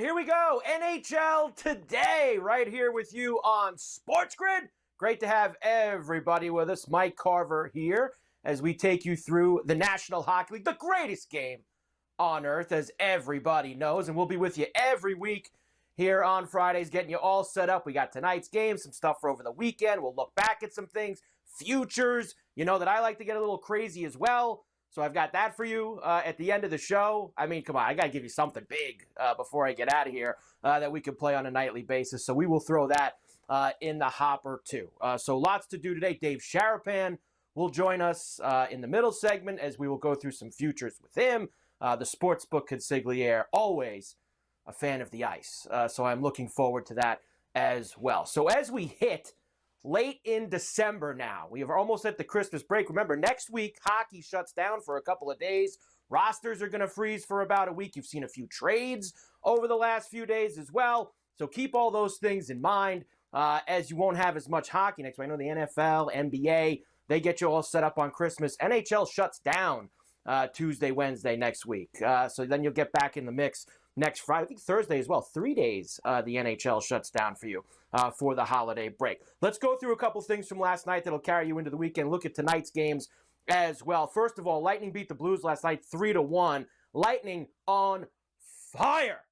Here we go, NHL Today, right here with you on SportsGrid. Great to have everybody with us. Mike Carver here as we take you through the National Hockey League, the greatest game on earth, as everybody knows. And we'll be with you every week here on Fridays, getting you all set up. We got tonight's game, some stuff for over the weekend. We'll look back at some things, futures. You know that I like to get a little crazy as well. So I've got that for you at the end of the show. I mean, come on, I got to give you something big before I get out of here that we can play on a nightly basis. So we will throw that in the hopper too. So lots to do today. Dave Sharapan will join us in the middle segment as we will go through some futures with him. The sportsbook consigliere, always a fan of the ice. So I'm looking forward to that as well. So as we hit late in December now, we are almost at the Christmas break. Remember, next week, hockey shuts down for a couple of days. Rosters are going to freeze for about a week. You've seen a few trades over the last few days as well. So keep all those things in mind as you won't have as much hockey next week. I know the NFL, NBA, they get you all set up on Christmas. NHL shuts down Tuesday, Wednesday next week. So then you'll get back in the mix next Friday. I think Thursday as well. 3 days the NHL shuts down for you for the holiday break. Let's go through a couple things from last night that'll carry you into the weekend. Look at tonight's games as well. First of all, Lightning beat the Blues last night 3-1. Lightning on fire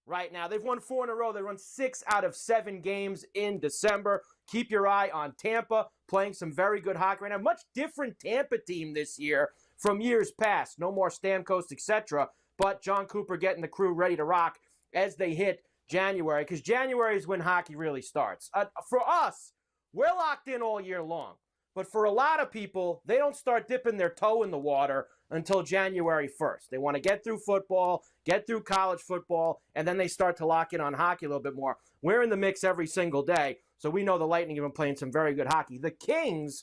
right now. They've won 4 in a row. They won 6 out of 7 games in December. Keep your eye on Tampa, playing some very good hockey right now. Much different Tampa team this year from years past. No more Stamkos, etc., but John Cooper getting the crew ready to rock as they hit January, because January is when hockey really starts. For us, we're locked in all year long. But for a lot of people, they don't start dipping their toe in the water until January 1st. They want to get through football, get through college football, and then they start to lock in on hockey a little bit more. We're in the mix every single day, so we know the Lightning have been playing some very good hockey. The Kings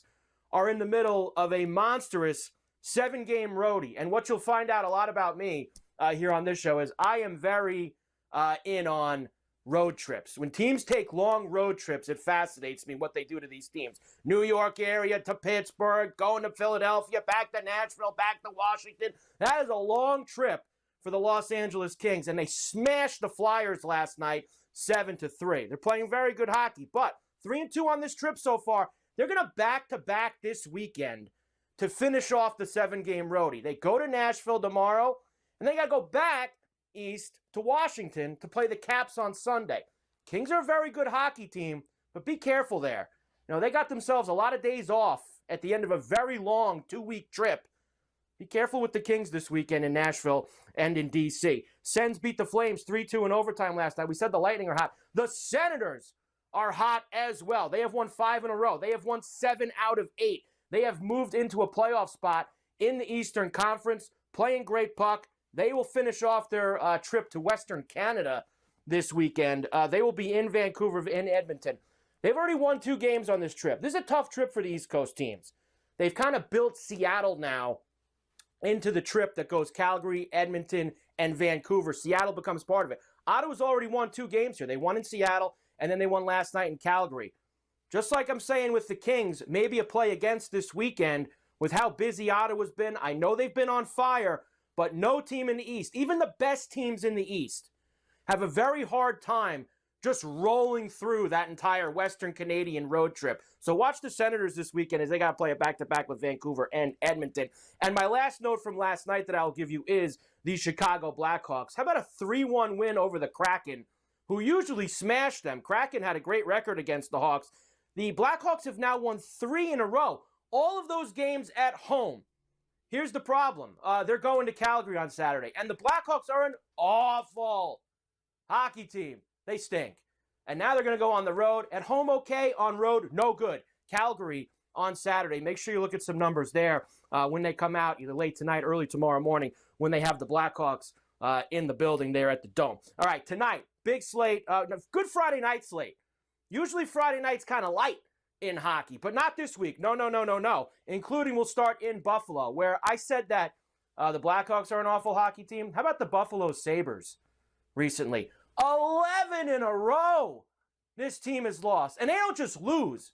are in the middle of a monstrous 7-game roadie. And what you'll find out a lot about me here on this show is I am very in on road trips. When teams take long road trips, it fascinates me what they do to these teams. New York area to Pittsburgh, going to Philadelphia, back to Nashville, back to Washington. That is a long trip for the Los Angeles Kings, and they smashed the Flyers last night 7-3. They're playing very good hockey, but 3-2 on this trip so far. They're going to back-to-back this weekend to finish off the 7-game roadie. They go to Nashville tomorrow, and they got to go back east to Washington to play the Caps on Sunday. Kings are a very good hockey team, but be careful there. You know, they got themselves a lot of days off at the end of a very long 2-week trip. Be careful with the Kings this weekend in Nashville and in D.C. Sens beat the Flames 3-2 in overtime last night. We said the Lightning are hot. The Senators are hot as well. They have won 5 in a row. They have won 7 out of 8. They have moved into a playoff spot in the Eastern Conference, playing great puck. They will finish off their trip to Western Canada this weekend. They will be in Vancouver, in Edmonton. They've already won 2 games on this trip. This is a tough trip for the East Coast teams. They've kind of built Seattle now into the trip that goes Calgary, Edmonton, and Vancouver. Seattle becomes part of it. Ottawa's already won 2 games here. They won in Seattle, and then they won last night in Calgary. Just like I'm saying with the Kings, maybe a play against this weekend with how busy Ottawa's been. I know they've been on fire, but no team in the East, even the best teams in the East, have a very hard time just rolling through that entire Western Canadian road trip. So watch the Senators this weekend as they got to play a back-to-back with Vancouver and Edmonton. And my last note from last night that I'll give you is the Chicago Blackhawks. How about a 3-1 win over the Kraken, who usually smash them? Kraken had a great record against the Hawks. The Blackhawks have now won 3 in a row. All of those games at home. Here's the problem. They're going to Calgary on Saturday. And the Blackhawks are an awful hockey team. They stink. And now they're going to go on the road. At home, okay. On road, no good. Calgary on Saturday. Make sure you look at some numbers there when they come out, either late tonight, early tomorrow morning, when they have the Blackhawks in the building there at the Dome. All right, tonight, big slate. Good Friday night slate. Usually Friday night's kind of light in hockey, but not this week. No. Including we'll start in Buffalo, where I said that the Blackhawks are an awful hockey team. How about the Buffalo Sabres recently? 11 in a row this team has lost. And they don't just lose.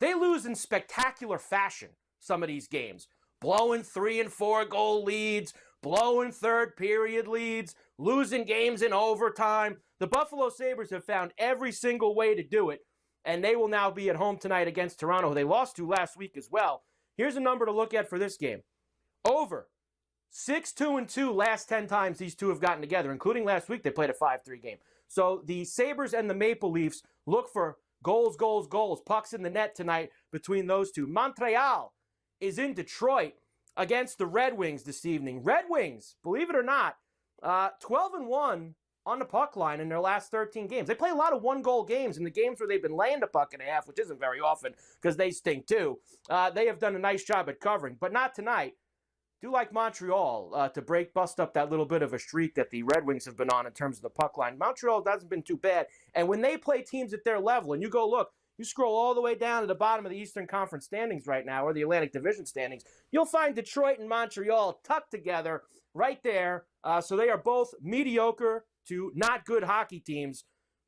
They lose in spectacular fashion, some of these games. Blowing 3 and 4 goal leads, blowing third period leads, losing games in overtime. The Buffalo Sabres have found every single way to do it, and they will now be at home tonight against Toronto, who they lost to last week as well. Here's a number to look at for this game. Over 6-2-2 last 10 times these two have gotten together, including last week they played a 5-3 game. So the Sabres and the Maple Leafs look for goals, goals, goals, pucks in the net tonight between those two. Montreal is in Detroit against the Red Wings this evening. Red Wings, believe it or not, 12-1 on the puck line in their last 13 games. They play a lot of one-goal games in the games where they've been laying the puck and a half, which isn't very often because they stink too. They have done a nice job at covering, but not tonight. Do like Montreal to bust up that little bit of a streak that the Red Wings have been on in terms of the puck line. Montreal hasn't been too bad. And when they play teams at their level, and you go look, you scroll all the way down to the bottom of the Eastern Conference standings right now, or the Atlantic Division standings, you'll find Detroit and Montreal tucked together right there. So they are both mediocre to not good hockey teams.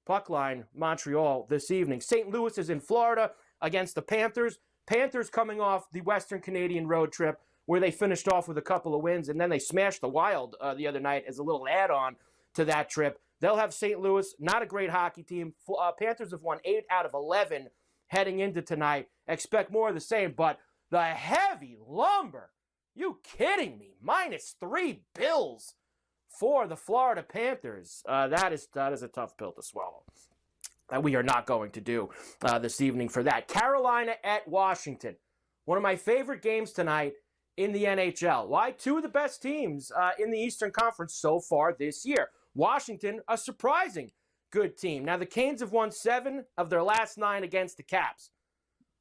Puck line, Montreal this evening. St. Louis is in Florida against the Panthers. Panthers coming off the Western Canadian road trip, where they finished off with a couple of wins, and then they smashed the Wild the other night as a little add-on to that trip. They'll have St. Louis, not a great hockey team. Panthers have won 8 out of 11 heading into tonight. Expect more of the same, but the heavy lumber, you kidding me? -3 Bills for the Florida Panthers. That is a tough pill to swallow. We are not going to do this evening for that. Carolina at Washington. One of my favorite games tonight in the NHL. Why? Two of the best teams in the Eastern Conference so far this year. Washington, a surprising good team. Now, the Canes have won 7 of their last 9 against the Caps.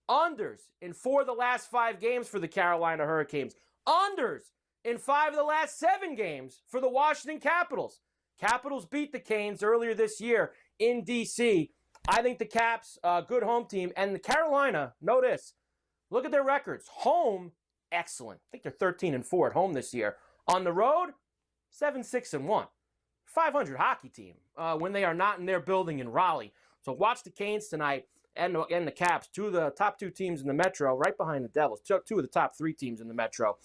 Unders in 4 of the last 5 games for the Carolina Hurricanes. Unders in 5 of the last 7 games for the Washington Capitals. Capitals beat the Canes earlier this year in D.C. I think the Caps, good home team. And the Carolina, notice, look at their records. Home, excellent. I think they're 13-4 at home this year. On the road, 7-6-1. 500 hockey team when they are not in their building in Raleigh. So watch the Canes tonight and the Caps, 2 of the top 2 teams in the Metro, right behind the Devils. 2 of the top 3 teams in the Metro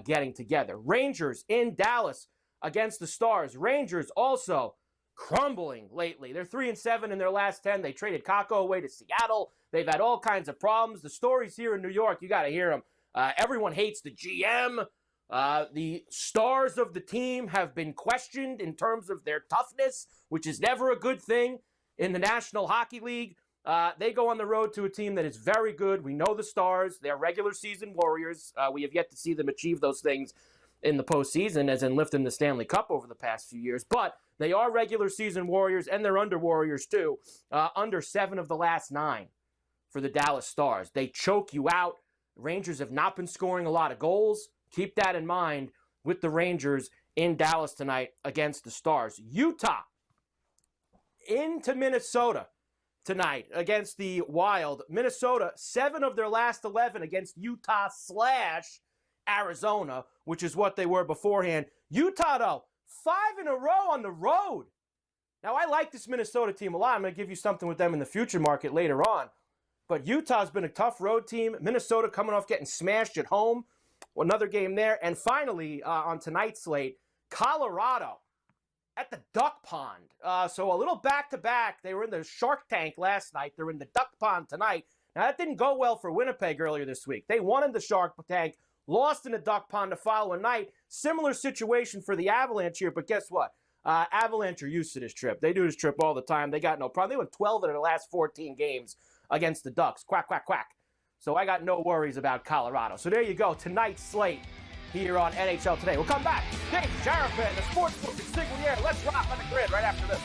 getting together. Rangers in Dallas against the Stars. Rangers also crumbling lately. They're 3-7 in their last 10. They traded Kakko away to Seattle. They've had all kinds of problems. The stories here in New York, you got to hear them. Everyone hates the GM. The stars of the team have been questioned in terms of their toughness, which is never a good thing in the National Hockey League. They go on the road to a team that is very good. We know the Stars. They're regular season warriors. We have yet to see them achieve those things in the postseason, as in lifting the Stanley Cup over the past few years. But they are regular season warriors, and they're under warriors too. Under 7 of the last 9 for the Dallas Stars. They choke you out. Rangers have not been scoring a lot of goals. Keep that in mind with the Rangers in Dallas tonight against the Stars. Utah into Minnesota tonight against the Wild. Minnesota, 7 of their last 11 against Utah/Arizona, which is what they were beforehand. Utah, though, 5 in a row on the road. Now, I like this Minnesota team a lot. I'm going to give you something with them in the future market later on. But Utah's been a tough road team. Minnesota coming off getting smashed at home. Another game there. And finally, on tonight's slate, Colorado at the Duck Pond. So a little back-to-back. They were in the Shark Tank last night. They're in the Duck Pond tonight. Now, that didn't go well for Winnipeg earlier this week. They won in the Shark Tank, lost in the Duck Pond the following night. Similar situation for the Avalanche here, but guess what? Avalanche are used to this trip. They do this trip all the time. They got no problem. They won 12 of their last 14 games against the Ducks. Quack, quack, quack. So I got no worries about Colorado. So there you go. Tonight's slate here on NHL Today. We'll come back. Dave Sharapan, the Sportsbook Insignier. Let's rock on the grid right after this.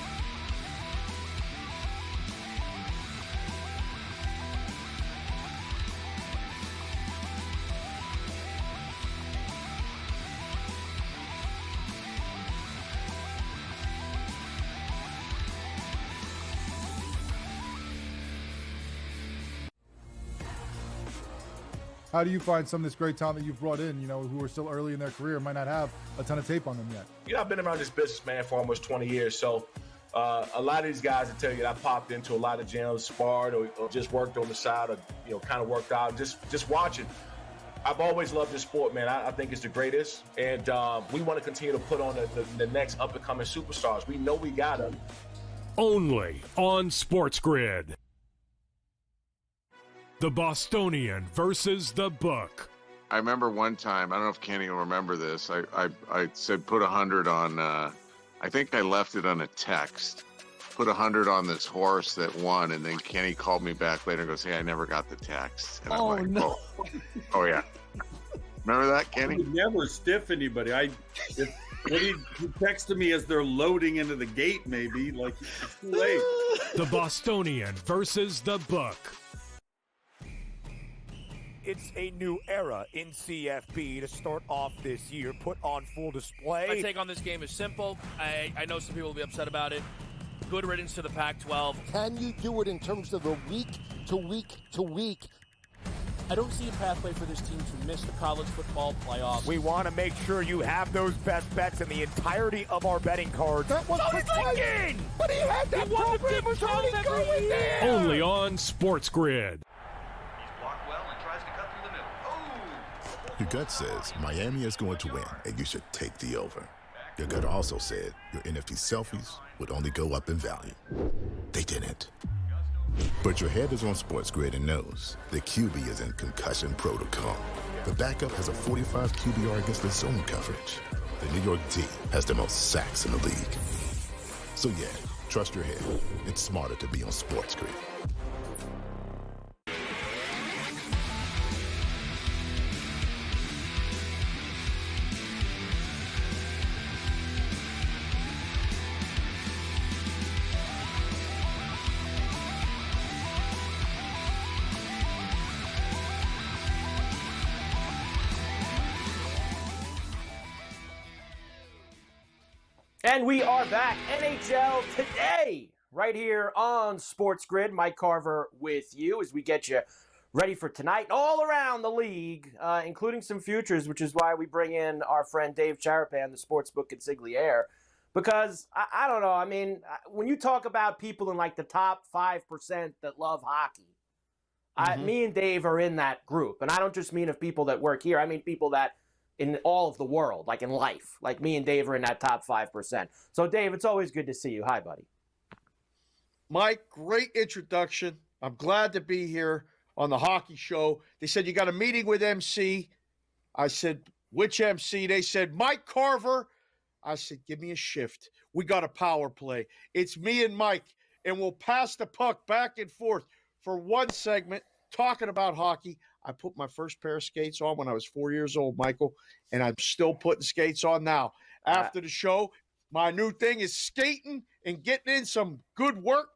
How do you find some of this great talent that you've brought in, who are still early in their career, might not have a ton of tape on them yet? I've been around this business, man, for almost 20 years. So a lot of these guys will tell you that I popped into a lot of gyms, sparred or just worked on the side or, kind of worked out, just watching. I've always loved this sport, man. I think it's the greatest, and we want to continue to put on the next up-and-coming superstars. We know we got them. Only on SportsGrid. The Bostonian versus the Book. I remember one time, I don't know if Kenny will remember this, I said put 100 on, I think I left it on a text. Put 100 on this horse that won, and then Kenny called me back later and goes, "Hey, I never got the text." And I'm like, no. Oh yeah. Remember that, Kenny? I would never stiff anybody. When he texted me as they're loading into the gate, maybe, like, it's too late. The Bostonian versus the Book. It's a new era in CFB to start off this year, put on full display. My take on this game is simple. I know some people will be upset about it. Good riddance to the Pac-12. Can you do it in terms of the week-to-week? I don't see a pathway for this team to miss the college football playoffs. We want to make sure you have those best bets in the entirety of our betting cards. That was Lincoln! But he had that program was already going there. Only on SportsGrid. Your gut says Miami is going to win, and you should take the over. Your gut also said your NFT selfies would only go up in value. They didn't. But your head is on SportsGrid and knows the QB is in concussion protocol. The backup has a 45 QBR against the zone coverage. The New York D has the most sacks in the league. So yeah, trust your head. It's smarter to be on SportsGrid. And we are back, NHL Today, right here on SportsGrid. Mike Carver with you as we get you ready for tonight and all around the league, including some futures, which is why we bring in our friend Dave Sharapan, the sportsbook consigliere. Because, I don't know, I mean, when you talk about people in like the top 5% that love hockey, me and Dave are in that group. And I don't just mean of people that work here. I mean people that in all of the world, like in life. Like me and Dave are in that top 5%. So, Dave, it's always good to see you. Hi, buddy. Mike, great introduction. I'm glad to be here on the hockey show. They said, you got a meeting with MC. I said, which MC? They said, Mike Carver. I said, give me a shift. We got a power play. It's me and Mike, and we'll pass the puck back and forth for one segment talking about hockey. I put my first pair of skates on when I was 4 years old, Michael, and I'm still putting skates on now. After the show, my new thing is skating and getting in some good work.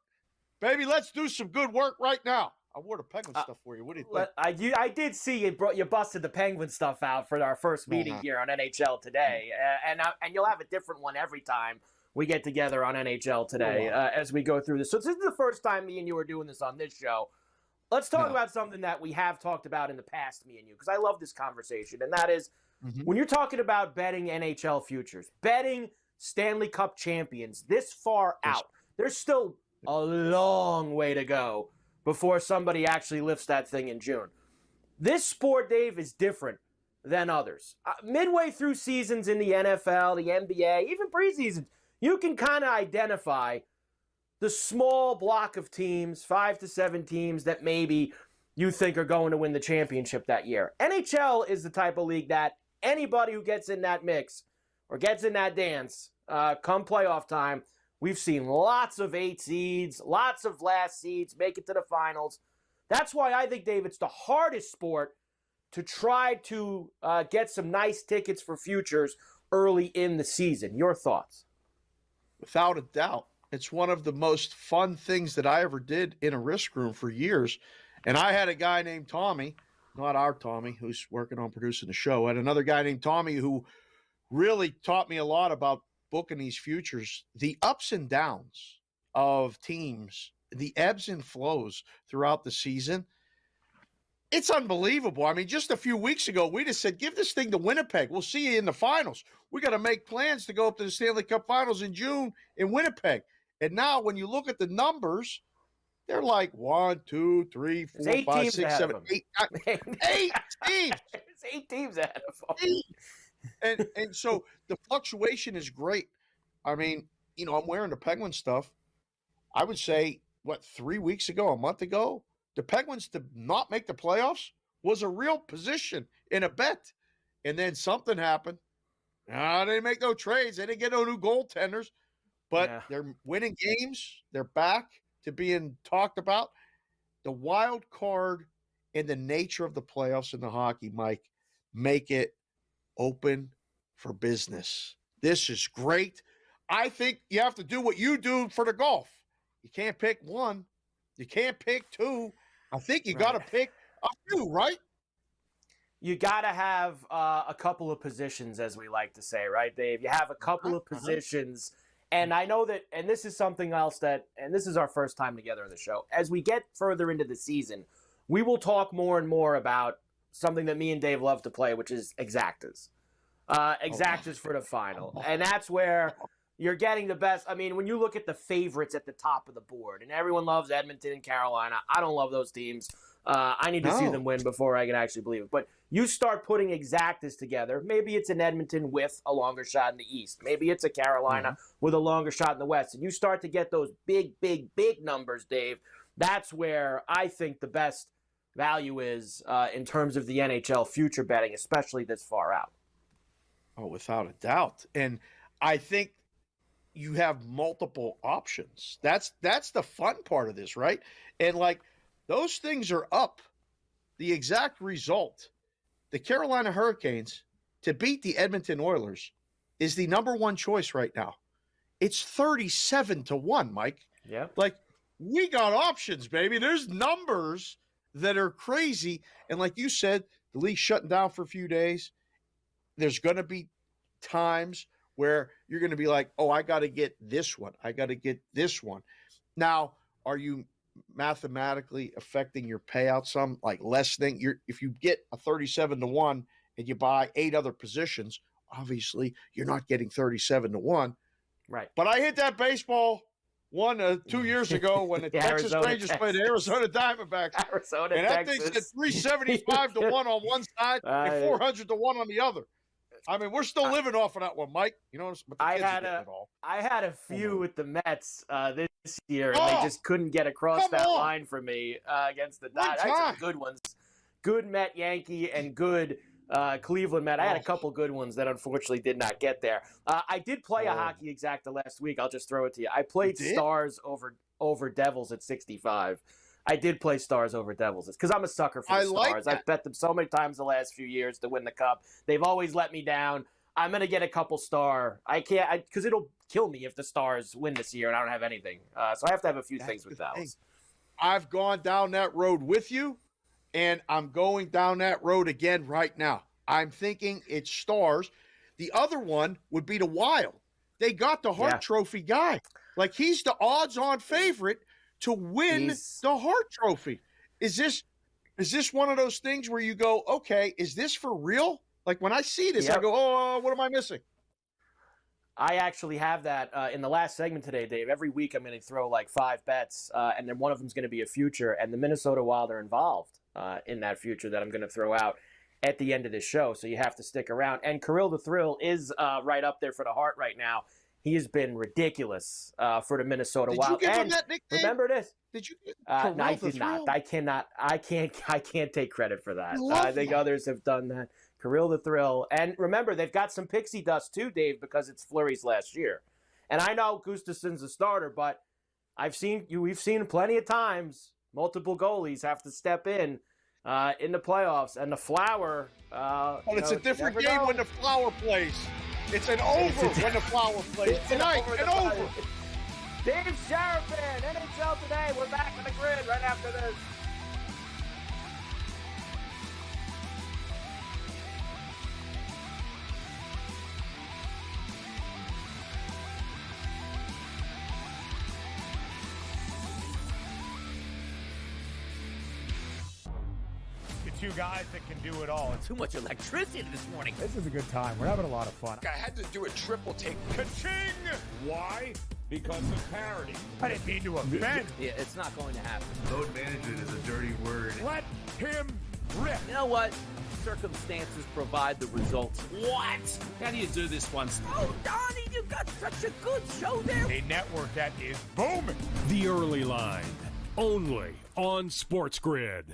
Baby, let's do some good work right now. I wore the Penguin stuff for you. What do you think? I did see you busted the Penguin stuff out for our first meeting here on NHL Today, and you'll have a different one every time we get together on NHL Today as we go through this. So this is the first time me and you are doing this on this show. Let's talk about something that we have talked about in the past, me and you, because I love this conversation, and that is when you're talking about betting NHL futures, betting Stanley Cup champions this far out, there's still a long way to go before somebody actually lifts that thing in June. This sport, Dave, is different than others. Midway through seasons in the NFL, the NBA, even preseasons, you can kind of identify the small block of teams, 5 to 7 teams that maybe you think are going to win the championship that year. NHL is the type of league that anybody who gets in that mix or gets in that dance come playoff time, we've seen lots of 8 seeds, lots of last seeds make it to the finals. That's why I think, Dave, it's the hardest sport to try to get some nice tickets for futures early in the season. Your thoughts? Without a doubt. It's one of the most fun things that I ever did in a risk room for years. And I had a guy named Tommy, not our Tommy, who's working on producing the show. I had another guy named Tommy who really taught me a lot about booking these futures, the ups and downs of teams, the ebbs and flows throughout the season. It's unbelievable. I mean, just a few weeks ago, we just said, give this thing to Winnipeg. We'll see you in the finals. We got to make plans to go up to the Stanley Cup Finals in June in Winnipeg. And now when you look at the numbers, they're like 1, 2, 3, 4, 5, 6, 7, 8, 9, 8 teams. There's 8 teams ahead of them. And so the fluctuation is great. I mean, I'm wearing the Penguin stuff. I would say, 3 weeks ago, a month ago, the Penguins to not make the playoffs was a real position in a bet. And then something happened. They didn't make no trades. They didn't get no new goaltenders. But they're winning games. They're back to being talked about. The wild card and the nature of the playoffs in the hockey, Mike, make it open for business. This is great. I think you have to do what you do for the golf. You can't pick one. You can't pick two. I think you got to pick a few, right? You got to have a couple of positions, as we like to say, right, Dave? You have a couple of positions. And I know that, and this is something else and this is our first time together on the show. As we get further into the season, we will talk more and more about something that me and Dave love to play, which is exactas. Exactas for the final. And that's where you're getting the best. I mean, when you look at the favorites at the top of the board, and everyone loves Edmonton and Carolina, I don't love those teams. I need to see them win before I can actually believe it. But you start putting exactas together. Maybe it's an Edmonton with a longer shot in the East. Maybe it's a Carolina with a longer shot in the West. And you start to get those big, big, big numbers, Dave. That's where I think the best value is in terms of the NHL future betting, especially this far out. Oh, without a doubt. And I think you have multiple options. That's the fun part of this, right? And those things are up. The exact result, the Carolina Hurricanes to beat the Edmonton Oilers is the number one choice right now. It's 37-1, Mike. Yeah. We got options, baby. There's numbers that are crazy. And like you said, the league's shutting down for a few days. There's going to be times where you're going to be like, I got to get this one. I got to get this one. Now, are you mathematically affecting your payout some, lessening? If you get a 37-1 and you buy 8 other positions, obviously you're not getting 37-1. Right. But I hit that baseball 2 years ago when the Texas Rangers played the Arizona Diamondbacks. And that thing said 375-1 on one side and 400-1 on the other. I mean, we're still living off of that one, Mike. But I had a few with the Mets this year, and they just couldn't get across that line for me against the Dodgers. I had some good ones. Good Met Yankee and good Cleveland Met. I had a couple good ones that unfortunately did not get there. I did play a hockey exacta last week. I'll just throw it to you. I played Stars over Devils at 65. I did play Stars over Devils because I'm a sucker for the Stars. I've bet them so many times the last few years to win the Cup. They've always let me down. I'm going to get a couple star. I can't because it'll kill me if the Stars win this year and I don't have anything. So I have to have a few things with Dallas. I've gone down that road with you, and I'm going down that road again right now. I'm thinking it's Stars. The other one would be the Wild. They got the Hart Trophy guy. He's the odds-on favorite to win the Hart Trophy. Is this one of those things where you go, okay, is this for real? When I see this, I go, what am I missing? I actually have that in the last segment today, Dave. Every week I'm going to throw 5 bets, and then one of them is going to be a future, and the Minnesota Wild are involved in that future that I'm going to throw out at the end of this show, so you have to stick around. And Kirill the Thrill is right up there for the Hart right now. He has been ridiculous for the Minnesota Wild. Did you give him that nickname? Remember this? Did you? No, I did not. I cannot. I can't take credit for that. I think others have done that. Kirill the Thrill, and remember they've got some pixie dust too, Dave, because it's Fleury's last year. And I know Gustafsson's a starter, but we've seen plenty of times multiple goalies have to step in the playoffs, and the Flower. It's a different game when the Flower plays. It's an over when the Flower plays. Tonight, an over. Dave Sharapan, NHL Today. We're back on the grid right after this. Two guys that can do it all. Too much electricity this morning. This is a good time. We're having a lot of fun. I had to do a triple take. Ka-ching! Why? Because of parity. I didn't mean to offend. Yeah, it's not going to happen. Load management is a dirty word. Let him Rip. You know what? Circumstances provide the results. What? How do you do this one? Oh, Donnie, you got such a good show there. A network that is booming. The Early Line, only on SportsGrid.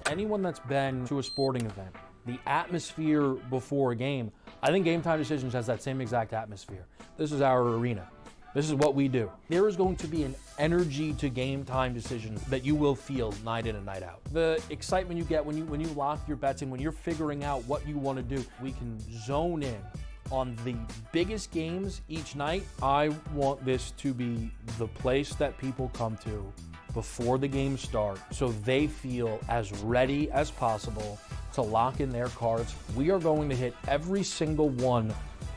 Anyone that's been to a sporting event, the atmosphere before a game, I think Game Time Decisions has that same exact atmosphere. This is our arena. This is what we do. There is going to be an energy to Game Time Decisions that you will feel night in and night out. The excitement you get when you lock your bets in, when you're figuring out what you want to do, we can zone in on the biggest games each night. I want this to be the place that people come to before the games start so they feel as ready as possible to lock in their cards. We are going to hit every single one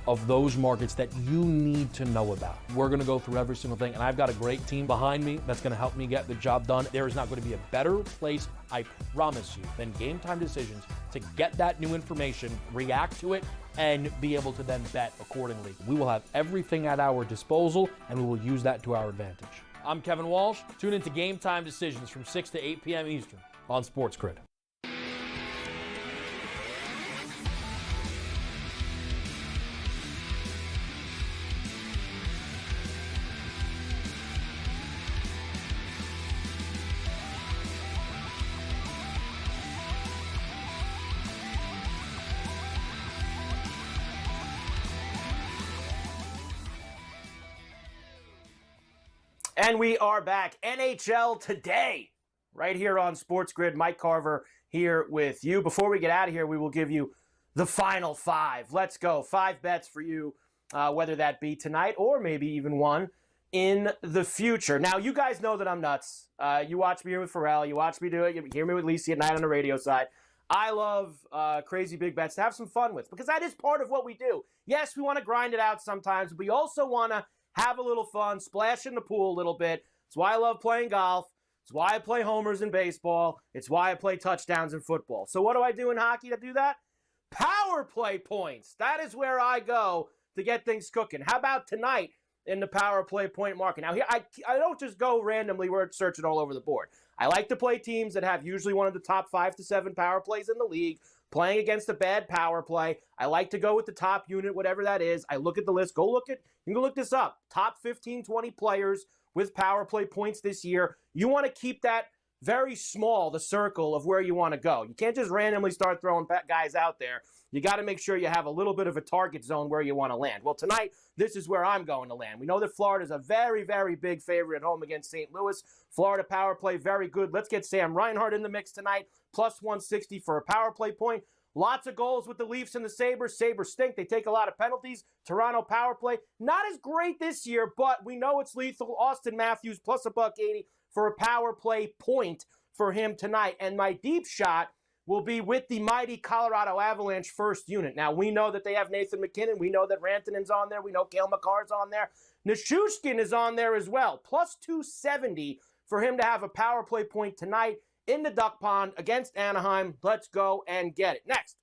of those markets that you need to know about. We're going to go through every single thing, and I've got a great team behind me that's going to help me get the job done. There is not going to be a better place, I promise you, than Game Time Decisions to get that new information, react to it, and be able to then bet accordingly. We will have everything at our disposal, and we will use that to our advantage. I'm Kevin Walsh. Tune into Game Time Decisions from 6 to 8 p.m. Eastern on SportsGrid. And we are back. NHL Today, right here on SportsGrid. Mike Carver here with you. Before we get out of here, we will give you the final five. Let's go. 5 bets for you, whether that be tonight or maybe even one in the future. Now, you guys know that I'm nuts. You watch me here with Pharrell. You watch me do it. You hear me with Lisi at night on the radio side. I love crazy big bets to have some fun with because that is part of what we do. Yes, we want to grind it out sometimes, but we also want to have a little fun, splash in the pool a little bit. It's why I love playing golf. It's why I play homers in baseball. It's why I play touchdowns in football. So what do I do in hockey to do that? Power play points. That is where I go to get things cooking. How about tonight in the power play point market? Now, here I don't just go randomly searching all over the board. I like to play teams that have usually one of the top 5 to 7 power plays in the league, playing against a bad power play. I like to go with the top unit, whatever that is. I look at the list. You can go look this up. Top 15, 20 players with power play points this year. You want to keep that very small, the circle of where you want to go. You can't just randomly start throwing guys out there. You got to make sure you have a little bit of a target zone where you want to land. Well, tonight, this is where I'm going to land. We know that Florida's a very, very big favorite at home against St. Louis. Florida power play, very good. Let's get Sam Reinhart in the mix tonight, plus 160 for a power play point. Lots of goals with the Leafs and the Sabres. Sabres stink. They take a lot of penalties. Toronto power play, not as great this year, but we know it's lethal. Austin Matthews, plus $1.80 for a power play point for him tonight. And my deep shot will be with the mighty Colorado Avalanche first unit. Now, we know that they have Nathan McKinnon. We know that Rantanen's on there. We know Cale Makar's on there. Nichushkin is on there as well. Plus 270 for him to have a power play point tonight in the Duck Pond against Anaheim. Let's go and get it. Next,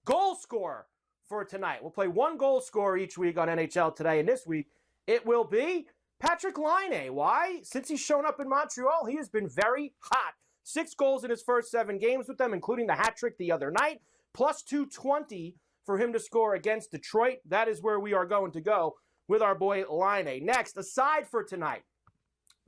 goal scorer for tonight. We'll play one goal scorer each week on NHL Today. And this week, it will be Patrick Laine. Why? Since he's shown up in Montreal, he has been very hot. 6 goals in his first 7 games with them, including the hat trick the other night. Plus 220 for him to score against Detroit. That is where we are going to go with our boy Laine. Next, aside for tonight,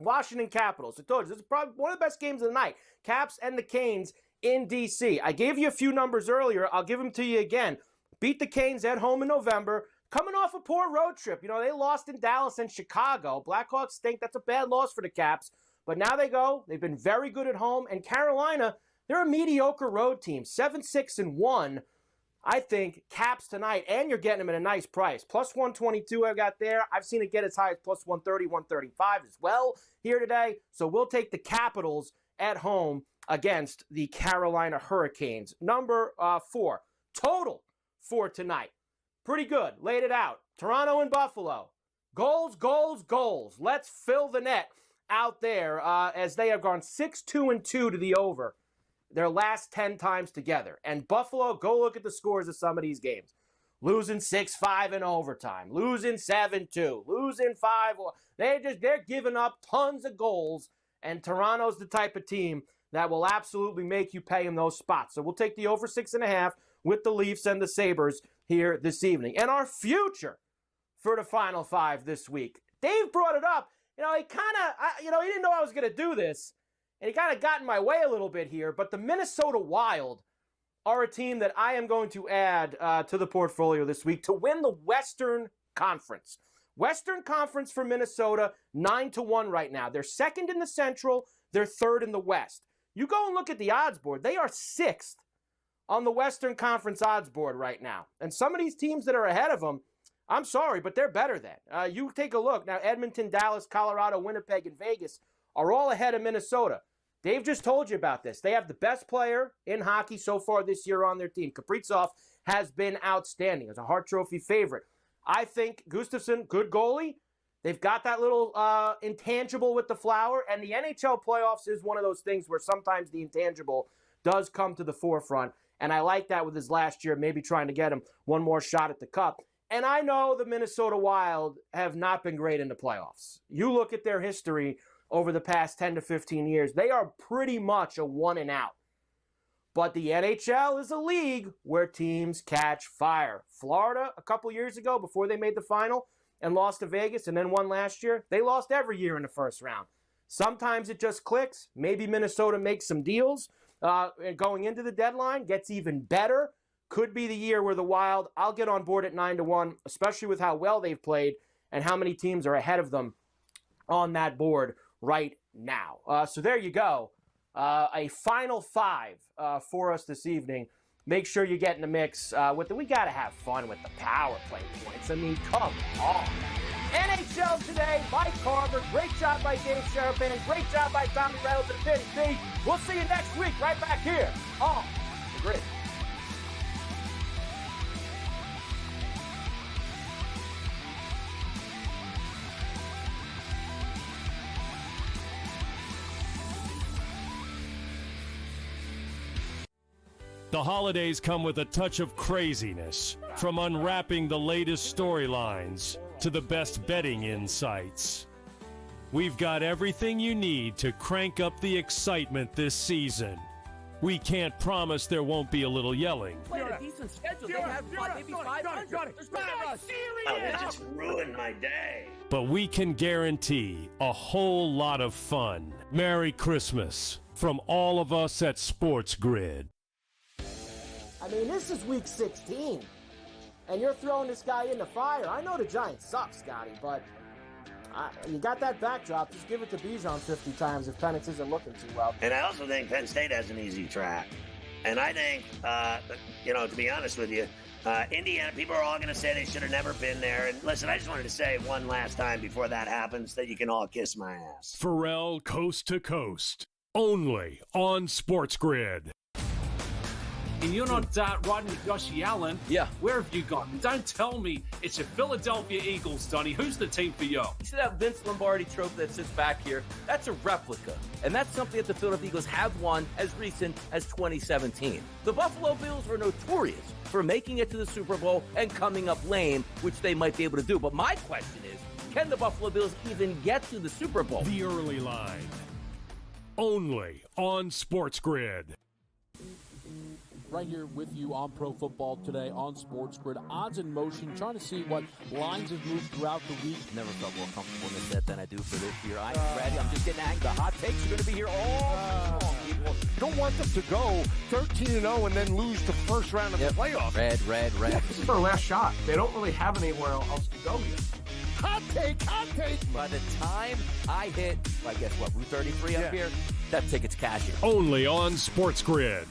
Washington Capitals. I told you, this is probably one of the best games of the night. Caps and the Canes in D.C. I gave you a few numbers earlier. I'll give them to you again. Beat the Canes at home in November. Coming off a poor road trip. You know, they lost in Dallas and Chicago. Blackhawks stink. That's a bad loss for the Caps. But now they go. They've been very good at home. And Carolina, they're a mediocre road team. 7-6-1. I think Caps tonight, and you're getting them at a nice price. Plus 122 I got there. I've seen it get as high as plus 130, 135 as well here today. So we'll take the Capitals at home against the Carolina Hurricanes. Number 4, total for tonight. Pretty good. Laid it out. Toronto and Buffalo. Goals, goals, goals. Let's fill the net out there as they have gone 6-2-2 to the over their last 10 times together. And Buffalo, go look at the scores of some of these games. Losing 6-5 in overtime, losing 7-2, losing 5-1. They're giving up tons of goals, and Toronto's the type of team that will absolutely make you pay them those spots. So we'll take the over 6.5 with the Leafs and the Sabres here this evening. And our future for the Final Five this week. Dave brought it up. He didn't know I was going to do this, and he kind of got in my way a little bit here, but the Minnesota Wild are a team that I am going to add to the portfolio this week to win the Western Conference. Western Conference for Minnesota, 9-1 right now. They're second in the Central. They're third in the West. You go and look at the odds board. They are 6th on the Western Conference odds board right now. And some of these teams that are ahead of them, I'm sorry, but they're better than. You take a look. Now, Edmonton, Dallas, Colorado, Winnipeg, and Vegas are all ahead of Minnesota. Dave just told you about this. They have the best player in hockey so far this year on their team. Kaprizov has been outstanding as a Hart Trophy favorite. I think Gustafsson, good goalie. They've got that little intangible with the flower, and the NHL playoffs is one of those things where sometimes the intangible does come to the forefront, and I like that with his last year, maybe trying to get him one more shot at the cup. And I know the Minnesota Wild have not been great in the playoffs. You look at their history over the past 10 to 15 years, they are pretty much a one and out. But the NHL is a league where teams catch fire. Florida, a couple years ago, before they made the final and lost to Vegas and then won last year, they lost every year in the first round. Sometimes it just clicks. Maybe Minnesota makes some deals going into the deadline, gets even better. Could be the year where the Wild, I'll get on board at 9-1, especially with how well they've played and how many teams are ahead of them on that board right now. So there you go. A final five for us this evening. Make sure you get in the mix with we got to have fun with the power play points. I mean, come on. NHL today, Mike Carver. Great job by Dave Sharapan. Great job by Tommy Reynolds and Vinny B. We'll see you next week right back here on The Grid. The holidays come with a touch of craziness, from unwrapping the latest storylines to the best betting insights. We've got everything you need to crank up the excitement this season. We can't promise there won't be a little yelling. Played a decent schedule. They have maybe 500. They just ruined my day. But we can guarantee a whole lot of fun. Merry Christmas from all of us at SportsGrid. I mean, this is week 16, and you're throwing this guy in the fire. I know the Giants suck, Scotty, but you got that backdrop. Just give it to Bijan 50 times if Penix isn't looking too well. And I also think Penn State has an easy track. And I think, to be honest with you, Indiana, people are all going to say they should have never been there. And listen, I just wanted to say one last time before that happens that you can all kiss my ass. Pharrell Coast to Coast, only on SportsGrid. And you're not riding with Josh Allen. Yeah. Where have you gone? Don't tell me it's your Philadelphia Eagles, Donnie. Who's the team for you? You see that Vince Lombardi trophy that sits back here? That's a replica. And that's something that the Philadelphia Eagles have won as recent as 2017. The Buffalo Bills were notorious for making it to the Super Bowl and coming up lame, which they might be able to do. But my question is, can the Buffalo Bills even get to the Super Bowl? The early line, only on SportsGrid. Right here with you on Pro Football Today on SportsGrid. Odds in motion, trying to see what lines have moved throughout the week. Never felt more comfortable in this set than I do for this year. I'm ready. I'm just getting angry. The hot takes are going to be here all long, people. You don't want them to go 13-0 and then lose the first round of the playoffs. Red. This is their last shot. They don't really have anywhere else to go yet. Hot take. By the time I hit, I guess, Route 33 up here, that ticket's cashing. Only on SportsGrid.